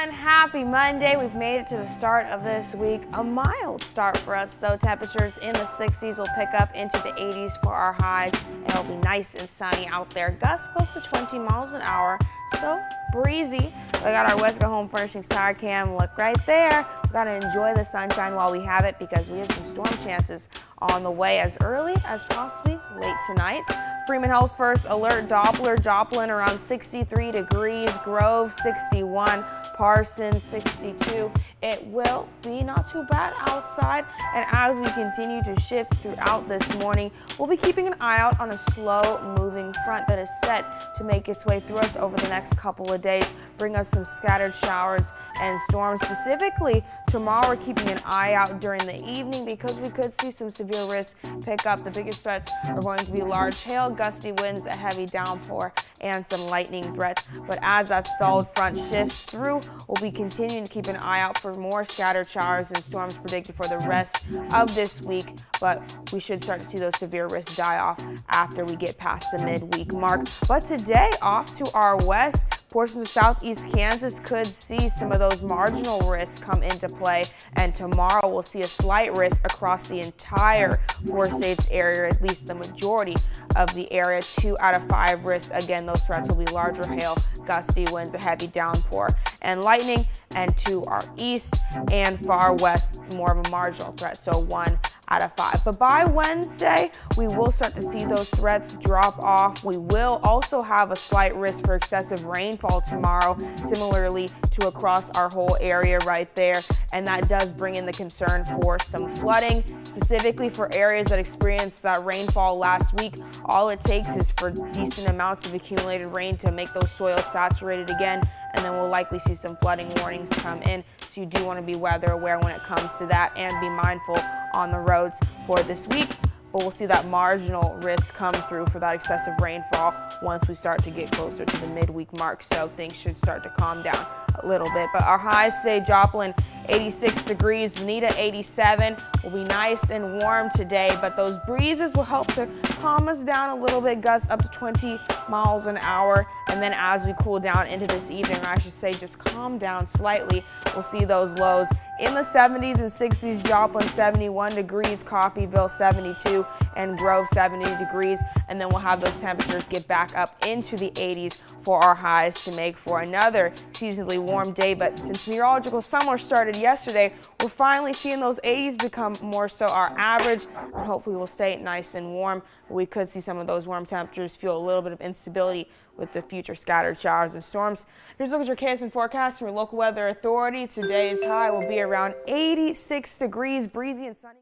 everyone, happy Monday. We've made it to the start of this week. A mild start for us though. Temperatures in the 60s will pick up into the 80s for our highs, and it'll be nice and sunny out there. Gusts close to 20 miles an hour, so breezy. We got our Wesco Home Furnishings tire cam. Look right there. We gotta enjoy the sunshine while we have it because we have some storm chances on the way as early as possibly late tonight. Freeman Health First Alert Doppler, Joplin around 63 degrees, Grove 61, Parsons 62. It will be not too bad outside, and as we continue to shift throughout this morning, we'll be keeping an eye out on a slow moving front that is set to make its way through us over the next couple of days, bring us some scattered showers and storms. Specifically tomorrow, we're keeping an eye out during the evening because we could see some severe risks pick up. The biggest threats are going to be large hail, gusty winds, a heavy downpour, and some lightning threats. But as that stalled front shifts through, we'll be continuing to keep an eye out for more scattered showers and storms predicted for the rest of this week. But we should start to see those severe risks die off after we get past the midweek mark. But today, off to our west, portions of southeast Kansas could see some of those marginal risks come into play, and tomorrow we'll see a slight risk across the entire 4 states area, at least the majority of the area. 2 out of 5 risks. Again, those threats will be larger hail, gusty winds, a heavy downpour, and lightning. And to our east and far west, more of a marginal threat, so 1 out of 5. But by Wednesday, we will start to see those threats drop off. We will also have a slight risk for excessive rainfall tomorrow, similarly to across our whole area right there. And that does bring in the concern for some flooding, specifically for areas that experienced that rainfall last week. All it takes is for decent amounts of accumulated rain to make those soils saturated again, and then we'll likely see some flooding warnings come in. So you do want to be weather aware when it comes to that and be mindful on the roads for this week. But we'll see that marginal risk come through for that excessive rainfall once we start to get closer to the midweek mark. So things should start to calm down a little bit. But our highs today, Joplin 86 degrees, Veneta 87. Will be nice and warm today, but those breezes will help to calm us down a little bit, gusts up to 20 miles an hour. And then as we cool down into this evening, or I should say just calm down slightly, we'll see those lows in the 70s and 60s. Joplin 71 degrees, Coffeyville 72, and Grove 70 degrees. And then we'll have those temperatures get back up into the 80s for our highs to make for another seasonally warm day. But since meteorological summer started yesterday, we're finally seeing those 80s become more so our average, and hopefully we'll stay nice and warm. But we could see some of those warm temperatures feel a little bit of instability with the future scattered showers and storms. Here's a look at your KSN forecast from your local weather authority. Today's high will be around 86 degrees, breezy and sunny.